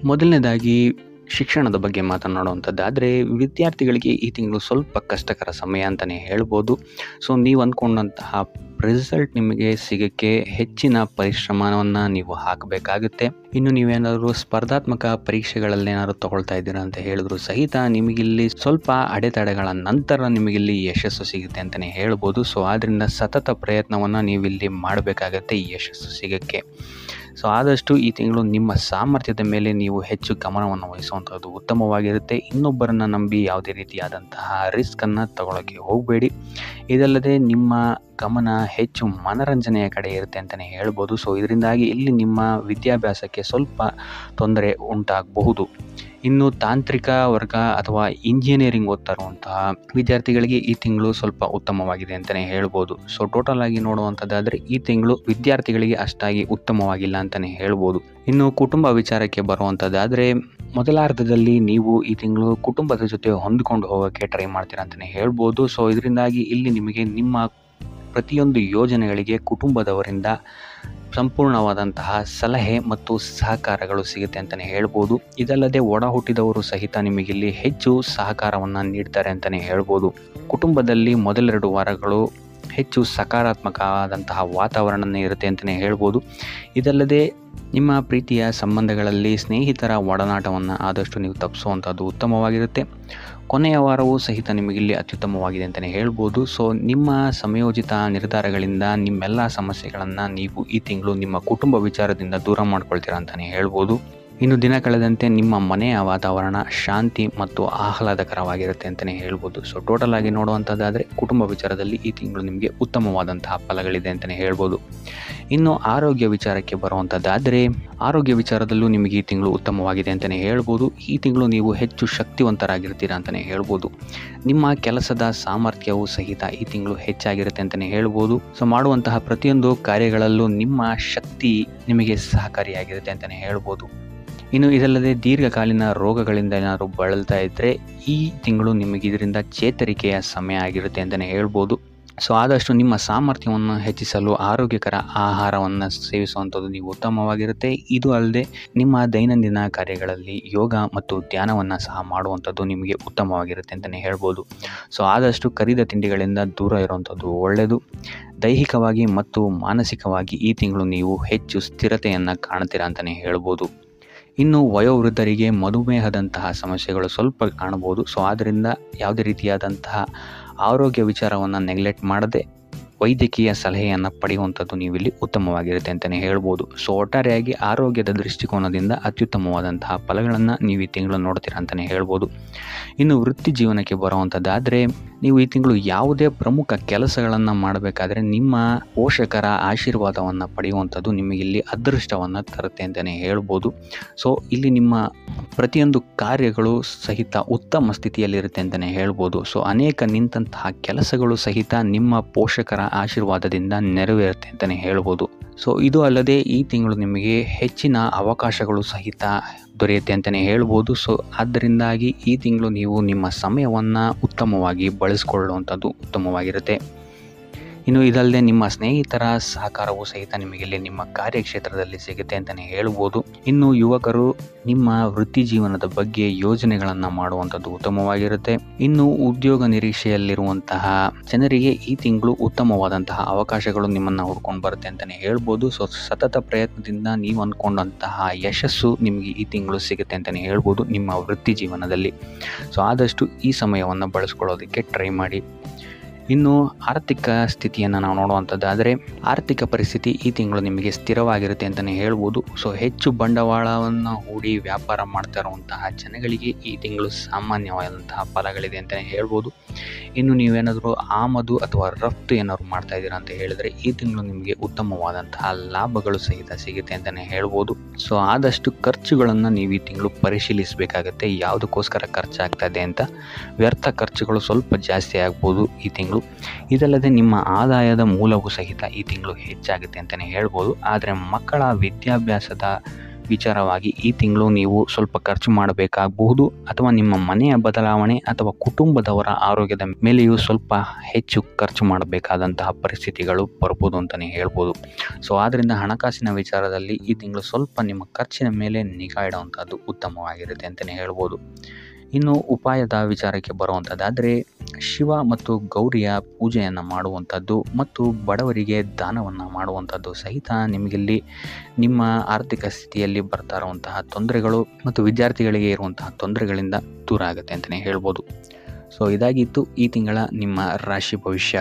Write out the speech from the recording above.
ಮೊದಲನೇದಾಗಿ ಶಿಕ್ಷಣದ ಬಗ್ಗೆ ಮಾತನಾಡುವಂಥದ್ದಾದರೆ ವಿದ್ಯಾರ್ಥಿಗಳಿಗೆ ಈ ತಿಂಗಳು ಸ್ವಲ್ಪ ಕಷ್ಟಕರ ಸಮಯ ಅಂತಲೇ ಹೇಳ್ಬೋದು. ಸೊ ನೀವು ಅಂದ್ಕೊಂಡಂತಹ ರಿಸಲ್ಟ್ ನಿಮಗೆ ಸಿಗೋಕ್ಕೆ ಹೆಚ್ಚಿನ ಪರಿಶ್ರಮವನ್ನು ನೀವು ಹಾಕಬೇಕಾಗುತ್ತೆ. ಇನ್ನು ನೀವೇನಾದರೂ ಸ್ಪರ್ಧಾತ್ಮಕ ಪರೀಕ್ಷೆಗಳಲ್ಲೇನಾದ್ರು ತಗೊಳ್ತಾ ಇದ್ದೀರಾ ಅಂತ ಹೇಳಿದ್ರು ಸಹಿತ ನಿಮಗಿಲ್ಲಿ ಸ್ವಲ್ಪ ಅಡೆತಡೆಗಳ ನಂತರ ನಿಮಗಿಲ್ಲಿ ಯಶಸ್ಸು ಸಿಗುತ್ತೆ ಅಂತಲೇ ಹೇಳ್ಬೋದು. ಸೊ ಆದ್ದರಿಂದ ಸತತ ಪ್ರಯತ್ನವನ್ನು ನೀವಿಲ್ಲಿ ಮಾಡಬೇಕಾಗತ್ತೆ ಈ ಯಶಸ್ಸು ಸಿಗೋಕ್ಕೆ. ಸೊ ಆದಷ್ಟು ಈ ತಿಂಗಳು ನಿಮ್ಮ ಸಾಮರ್ಥ್ಯದ ಮೇಲೆ ನೀವು ಹೆಚ್ಚು ಗಮನವನ್ನು ವಹಿಸುವಂಥದ್ದು ಉತ್ತಮವಾಗಿರುತ್ತೆ. ಇನ್ನೊಬ್ಬರನ್ನು ನಂಬಿ ಯಾವುದೇ ರೀತಿಯಾದಂತಹ ರಿಸ್ಕನ್ನು ತಗೊಳ್ಳೋಕ್ಕೆ ಹೋಗಬೇಡಿ. ಇದಲ್ಲದೆ ನಿಮ್ಮ ಗಮನ ಹೆಚ್ಚು ಮನರಂಜನೆಯ ಕಡೆ ಇರುತ್ತೆ ಅಂತಲೇ ಹೇಳ್ಬೋದು. ಸೊ ಇದರಿಂದಾಗಿ ಇಲ್ಲಿ ನಿಮ್ಮ ವಿದ್ಯಾಭ್ಯಾಸಕ್ಕೆ ಸ್ವಲ್ಪ ತೊಂದರೆ ಉಂಟಾಗಬಹುದು. ಇನ್ನು ತಾಂತ್ರಿಕ ವರ್ಗ ಅಥವಾ ಇಂಜಿನಿಯರಿಂಗ್ ಓದ್ತಾ ಇರುವಂತಹ ವಿದ್ಯಾರ್ಥಿಗಳಿಗೆ ಈ ತಿಂಗಳು ಸ್ವಲ್ಪ ಉತ್ತಮವಾಗಿದೆ ಅಂತಲೇ ಹೇಳ್ಬೋದು. ಸೊ ಟೋಟಲ್ ಆಗಿ ನೋಡುವಂಥದ್ದಾದರೆ ಈ ತಿಂಗಳು ವಿದ್ಯಾರ್ಥಿಗಳಿಗೆ ಅಷ್ಟಾಗಿ ಉತ್ತಮವಾಗಿಲ್ಲ ಅಂತಲೇ ಹೇಳ್ಬೋದು. ಇನ್ನು ಕುಟುಂಬ ವಿಚಾರಕ್ಕೆ ಬರುವಂಥದ್ದಾದರೆ ಮೊದಲಾರ್ಧದಲ್ಲಿ ನೀವು ಈ ತಿಂಗಳು ಕುಟುಂಬದ ಜೊತೆ ಹೊಂದಿಕೊಂಡು ಹೋಗೋಕ್ಕೆ ಟ್ರೈ ಮಾಡ್ತೀರಾ ಅಂತಲೇ ಹೇಳ್ಬೋದು. ಸೊ ಇದರಿಂದಾಗಿ ಇಲ್ಲಿ ನಿಮಗೆ ನಿಮ್ಮ ಪ್ರತಿಯೊಂದು ಯೋಜನೆಗಳಿಗೆ ಕುಟುಂಬದವರಿಂದ ಸಂಪೂರ್ಣವಾದಂತಹ ಸಲಹೆ ಮತ್ತು ಸಹಕಾರಗಳು ಸಿಗುತ್ತೆ ಅಂತಲೇ ಹೇಳ್ಬೋದು. ಇದಲ್ಲದೆ ಒಡ ಹುಟ್ಟಿದವರು ಸಹಿತ ನಿಮಗಿಲ್ಲಿ ಹೆಚ್ಚು ಸಹಕಾರವನ್ನು ನೀಡ್ತಾರೆ ಅಂತಲೇ ಹೇಳ್ಬೋದು. ಕುಟುಂಬದಲ್ಲಿ ಮೊದಲೆರಡು ವಾರಗಳು ಹೆಚ್ಚು ಸಕಾರಾತ್ಮಕವಾದಂತಹ ವಾತಾವರಣನೇ ಇರುತ್ತೆ ಅಂತಲೇ ಹೇಳ್ಬೋದು. ಇದಲ್ಲದೆ ನಿಮ್ಮ ಪ್ರೀತಿಯ ಸಂಬಂಧಗಳಲ್ಲಿ ಸ್ನೇಹಿತರ ಒಡನಾಟವನ್ನು ಆದಷ್ಟು ನೀವು ತಪ್ಪಿಸುವಂಥದ್ದು ಉತ್ತಮವಾಗಿರುತ್ತೆ. ಕೊನೆಯ ವಾರವೂ ಸಹಿತ ನಿಮಗಿಲ್ಲಿ ಅತ್ಯುತ್ತಮವಾಗಿದೆ ಅಂತಲೇ ಹೇಳ್ಬೋದು. ಸೊ ನಿಮ್ಮ ಸಮಯೋಚಿತ ನಿರ್ಧಾರಗಳಿಂದ ನಿಮ್ಮೆಲ್ಲ ಸಮಸ್ಯೆಗಳನ್ನು ನೀವು ಈ ತಿಂಗಳು ನಿಮ್ಮ ಕುಟುಂಬ ವಿಚಾರದಿಂದ ದೂರ ಮಾಡ್ಕೊಳ್ತೀರಾ ಅಂತಲೇ ಹೇಳ್ಬೋದು. ಇನ್ನು ದಿನ ಕಳೆದಂತೆ ನಿಮ್ಮ ಮನೆಯ ವಾತಾವರಣ ಶಾಂತಿ ಮತ್ತು ಆಹ್ಲಾದಕರವಾಗಿರುತ್ತೆ ಅಂತಲೇ ಹೇಳ್ಬೋದು. ಸೊ ಟೋಟಲ್ ಆಗಿ ನೋಡುವಂಥದ್ದಾದರೆ ಕುಟುಂಬ ವಿಚಾರದಲ್ಲಿ ಈ ತಿಂಗಳು ನಿಮಗೆ ಉತ್ತಮವಾದಂತಹ ಫಲಗಳಿದೆ ಅಂತಲೇ ಹೇಳ್ಬೋದು. ಇನ್ನು ಆರೋಗ್ಯ ವಿಚಾರಕ್ಕೆ ಬರುವಂಥದ್ದಾದರೆ ಆರೋಗ್ಯ ವಿಚಾರದಲ್ಲೂ ನಿಮಗೆ ಈ ತಿಂಗಳು ಉತ್ತಮವಾಗಿದೆ ಅಂತಲೇ ಹೇಳ್ಬೋದು. ಈ ತಿಂಗಳು ನೀವು ಹೆಚ್ಚು ಶಕ್ತಿವಂತರಾಗಿರ್ತೀರಾ ಅಂತಲೇ ಹೇಳ್ಬೋದು. ನಿಮ್ಮ ಕೆಲಸದ ಸಾಮರ್ಥ್ಯವೂ ಸಹಿತ ಈ ತಿಂಗಳು ಹೆಚ್ಚಾಗಿರುತ್ತೆ ಅಂತಲೇ ಹೇಳ್ಬೋದು. ಸೊ ಮಾಡುವಂತಹ ಪ್ರತಿಯೊಂದು ಕಾರ್ಯಗಳಲ್ಲೂ ನಿಮ್ಮ ಶಕ್ತಿ ನಿಮಗೆ ಸಹಕಾರಿಯಾಗಿರುತ್ತೆ ಅಂತಲೇ ಹೇಳ್ಬೋದು. ಇನ್ನು ಇದಲ್ಲದೆ ದೀರ್ಘಕಾಲೀನ ರೋಗಗಳಿಂದ ಏನಾದರೂ ಬಳಲ್ತಾ ಇದ್ದರೆ ಈ ತಿಂಗಳು ನಿಮಗೆ ಇದರಿಂದ ಚೇತರಿಕೆಯ ಸಮಯ ಆಗಿರುತ್ತೆ ಅಂತಲೇ ಹೇಳ್ಬೋದು. ಸೊ ಆದಷ್ಟು ನಿಮ್ಮ ಸಾಮರ್ಥ್ಯವನ್ನು ಹೆಚ್ಚಿಸಲು ಆರೋಗ್ಯಕರ ಆಹಾರವನ್ನು ಸೇವಿಸುವಂಥದ್ದು ನೀವು ಉತ್ತಮವಾಗಿರುತ್ತೆ. ಇದು ಅಲ್ಲದೆ ನಿಮ್ಮ ದೈನಂದಿನ ಕಾರ್ಯಗಳಲ್ಲಿ ಯೋಗ ಮತ್ತು ಧ್ಯಾನವನ್ನು ಸಹ ಮಾಡುವಂಥದ್ದು ನಿಮಗೆ ಉತ್ತಮವಾಗಿರುತ್ತೆ ಅಂತಲೇ ಹೇಳ್ಬೋದು. ಸೊ ಆದಷ್ಟು ಕರಿದ ತಿಂಡಿಗಳಿಂದ ದೂರ ಇರುವಂಥದ್ದು ಒಳ್ಳೆಯದು. ದೈಹಿಕವಾಗಿ ಮತ್ತು ಮಾನಸಿಕವಾಗಿ ಈ ತಿಂಗಳು ನೀವು ಹೆಚ್ಚು ಸ್ಥಿರತೆಯನ್ನು ಕಾಣ್ತೀರಾ ಅಂತಲೇ ಹೇಳ್ಬೋದು. ಇನ್ನು ವಯೋವೃದ್ಧರಿಗೆ ಮಧುಮೇಹದಂತಹ ಸಮಸ್ಯೆಗಳು ಸ್ವಲ್ಪ ಕಾಣಬಹುದು. ಸೊ ಆದ್ದರಿಂದ ಯಾವುದೇ ರೀತಿಯಾದಂತಹ ಆರೋಗ್ಯ ವಿಚಾರವನ್ನು ನೆಗ್ಲೆಕ್ಟ್ ಮಾಡದೆ ವೈದ್ಯಕೀಯ ಸಲಹೆಯನ್ನು ಪಡೆಯುವಂಥದ್ದು ನೀವಿಲ್ಲಿ ಉತ್ತಮವಾಗಿರುತ್ತೆ ಅಂತಲೇ ಹೇಳ್ಬೋದು. ಸೊ ಒಟ್ಟಾರೆಯಾಗಿ ಆರೋಗ್ಯದ ದೃಷ್ಟಿಕೋನದಿಂದ ಅತ್ಯುತ್ತಮವಾದಂತಹ ಫಲಗಳನ್ನು ನೀವು ಈ ತಿಂಗಳು ನೋಡ್ತೀರಾ ಅಂತಲೇ ಹೇಳ್ಬೋದು. ಇನ್ನು ವೃತ್ತಿ ಜೀವನಕ್ಕೆ ಬರುವಂಥದ್ದಾದರೆ ನೀವು ಈ ತಿಂಗಳು ಯಾವುದೇ ಪ್ರಮುಖ ಕೆಲಸಗಳನ್ನು ಮಾಡಬೇಕಾದ್ರೆ ನಿಮ್ಮ ಪೋಷಕರ ಆಶೀರ್ವಾದವನ್ನು ಪಡೆಯುವಂಥದ್ದು ನಿಮಗಿಲ್ಲಿ ಅದೃಷ್ಟವನ್ನು ತರುತ್ತೆ ಅಂತಲೇ ಹೇಳ್ಬೋದು. ಸೊ ಇಲ್ಲಿ ನಿಮ್ಮ ಪ್ರತಿಯೊಂದು ಕಾರ್ಯಗಳು ಸಹಿತ ಉತ್ತಮ ಸ್ಥಿತಿಯಲ್ಲಿರುತ್ತೆ ಅಂತಲೇ ಹೇಳ್ಬೋದು. ಸೊ ಅನೇಕ ನಿಂತಹ ಕೆಲಸಗಳು ಸಹಿತ ನಿಮ್ಮ ಪೋಷಕರ ಆಶೀರ್ವಾದದಿಂದ ನೆರವೇರುತ್ತೆ ಅಂತಲೇ ಹೇಳ್ಬೋದು. ಸೊ ಇದು ಅಲ್ಲದೆ ಈ ತಿಂಗಳು ನಿಮಗೆ ಹೆಚ್ಚಿನ ಅವಕಾಶಗಳು ಸಹಿತ ದೊರೆಯುತ್ತೆ ಅಂತಲೇ ಹೇಳ್ಬೋದು. ಸೊ ಆದ್ದರಿಂದಾಗಿ ಈ ತಿಂಗಳು ನೀವು ನಿಮ್ಮ ಸಮಯವನ್ನು ಉತ್ತಮವಾಗಿ ಬಳಸಿಕೊಳ್ಳುವಂಥದ್ದು ಉತ್ತಮವಾಗಿರುತ್ತೆ. ಇನ್ನು ಇದಲ್ಲದೆ ನಿಮ್ಮ ಸ್ನೇಹಿತರ ಸಹಕಾರವೂ ಸಹಿತ ನಿಮಗಿಲ್ಲಿ ನಿಮ್ಮ ಕಾರ್ಯಕ್ಷೇತ್ರದಲ್ಲಿ ಸಿಗುತ್ತೆ ಅಂತಲೇ ಹೇಳ್ಬೋದು. ಇನ್ನು ಯುವಕರು ನಿಮ್ಮ ವೃತ್ತಿ ಜೀವನದ ಬಗ್ಗೆ ಯೋಜನೆಗಳನ್ನು ಮಾಡುವಂಥದ್ದು ಉತ್ತಮವಾಗಿರುತ್ತೆ. ಇನ್ನು ಉದ್ಯೋಗ ನಿರೀಕ್ಷೆಯಲ್ಲಿರುವಂತಹ ಜನರಿಗೆ ಈ ತಿಂಗಳು ಉತ್ತಮವಾದಂತಹ ಅವಕಾಶಗಳು ನಿಮ್ಮನ್ನು ಹುಡ್ಕೊಂಡು ಬರುತ್ತೆ ಅಂತಲೇ ಹೇಳ್ಬೋದು. ಸೊ ಸತತ ಪ್ರಯತ್ನದಿಂದ ನೀವು ಅಂದ್ಕೊಂಡಂತಹ ಯಶಸ್ಸು ನಿಮಗೆ ಈ ತಿಂಗಳು ಸಿಗುತ್ತೆ ಅಂತಲೇ ಹೇಳ್ಬೋದು ನಿಮ್ಮ ವೃತ್ತಿ ಜೀವನದಲ್ಲಿ. ಸೊ ಆದಷ್ಟು ಈ ಸಮಯವನ್ನು ಬಳಸ್ಕೊಳ್ಳೋದಕ್ಕೆ ಟ್ರೈ ಮಾಡಿ. ಇನ್ನು ಆರ್ಥಿಕ ಸ್ಥಿತಿಯನ್ನು ನಾವು ನೋಡುವಂಥದ್ದಾದರೆ ಆರ್ಥಿಕ ಪರಿಸ್ಥಿತಿ ಈ ತಿಂಗಳು ನಿಮಗೆ ಸ್ಥಿರವಾಗಿರುತ್ತೆ ಅಂತಲೇ ಹೇಳ್ಬೋದು. ಸೊ ಹೆಚ್ಚು ಬಂಡವಾಳವನ್ನು ಹೂಡಿ ವ್ಯಾಪಾರ ಮಾಡ್ತಾ ಇರುವಂತಹ ಜನಗಳಿಗೆ ಈ ತಿಂಗಳು ಸಾಮಾನ್ಯವಾದಂತಹ ಫಲಗಳಿದೆ ಅಂತಲೇ ಹೇಳ್ಬೋದು. ಇನ್ನು ನೀವೇನಾದರೂ ಆಮದು ಅಥವಾ ರಫ್ತು ಏನಾದ್ರು ಮಾಡ್ತಾ ಇದ್ದೀರಾ ಅಂತ ಹೇಳಿದರೆ ಈ ತಿಂಗಳು ನಿಮಗೆ ಉತ್ತಮವಾದಂತಹ ಲಾಭಗಳು ಸಹಿತ ಸಿಗುತ್ತೆ ಅಂತಲೇ ಹೇಳ್ಬೋದು. ಸೊ ಆದಷ್ಟು ಖರ್ಚುಗಳನ್ನು ನೀವು ಈ ತಿಂಗಳು ಪರಿಶೀಲಿಸಬೇಕಾಗತ್ತೆ. ಯಾವುದಕ್ಕೋಸ್ಕರ ಖರ್ಚಾಗ್ತಾ ಇದೆ ಅಂತ. ವ್ಯರ್ಥ ಖರ್ಚುಗಳು ಸ್ವಲ್ಪ ಜಾಸ್ತಿ ಆಗ್ಬೋದು ಈ ತಿಂಗಳು. ಇದಲ್ಲದೆ ನಿಮ್ಮ ಆದಾಯದ ಮೂಲವೂ ಸಹಿತ ಈ ತಿಂಗಳು ಹೆಚ್ಚಾಗುತ್ತೆ ಅಂತಲೇ ಹೇಳ್ಬೋದು. ಆದರೆ ಮಕ್ಕಳ ವಿದ್ಯಾಭ್ಯಾಸದ ವಿಚಾರವಾಗಿ ಈ ತಿಂಗಳು ನೀವು ಸ್ವಲ್ಪ ಖರ್ಚು ಮಾಡಬೇಕಾಗಬಹುದು, ಅಥವಾ ನಿಮ್ಮ ಮನೆಯ ಬದಲಾವಣೆ ಅಥವಾ ಕುಟುಂಬದವರ ಆರೋಗ್ಯದ ಮೇಲೆಯೂ ಸ್ವಲ್ಪ ಹೆಚ್ಚು ಖರ್ಚು ಮಾಡಬೇಕಾದಂತಹ ಪರಿಸ್ಥಿತಿಗಳು ಬರ್ಬೋದು ಅಂತಲೇ ಹೇಳ್ಬೋದು. ಸೊ ಆದ್ದರಿಂದ ಹಣಕಾಸಿನ ವಿಚಾರದಲ್ಲಿ ಈ ತಿಂಗಳು ಸ್ವಲ್ಪ ನಿಮ್ಮ ಖರ್ಚಿನ ಮೇಲೆ ನಿಗಾ ಇಡುವಂಥದ್ದು ಉತ್ತಮವಾಗಿರುತ್ತೆ ಅಂತಲೇ ಹೇಳ್ಬೋದು. ಇನ್ನು ಉಪಾಯದ ವಿಚಾರಕ್ಕೆ ಬರುವಂಥದ್ದಾದರೆ, ಶಿವ ಮತ್ತು ಗೌರಿಯ ಪೂಜೆಯನ್ನು ಮಾಡುವಂಥದ್ದು ಮತ್ತು ಬಡವರಿಗೆ ದಾನವನ್ನು ಮಾಡುವಂಥದ್ದು ಸಹಿತ ನಿಮಗಿಲ್ಲಿ ನಿಮ್ಮ ಆರ್ಥಿಕ ಸ್ಥಿತಿಯಲ್ಲಿ ಬರ್ತಾ ಇರುವಂತಹ ತೊಂದರೆಗಳು ಮತ್ತು ವಿದ್ಯಾರ್ಥಿಗಳಿಗೆ ಇರುವಂತಹ ತೊಂದರೆಗಳಿಂದ ದೂರ ಆಗುತ್ತೆ ಅಂತಲೇ ಹೇಳ್ಬೋದು. ಸೊ ಇದಾಗಿತ್ತು ಈ ತಿಂಗಳ ನಿಮ್ಮ ರಾಶಿ ಭವಿಷ್ಯ.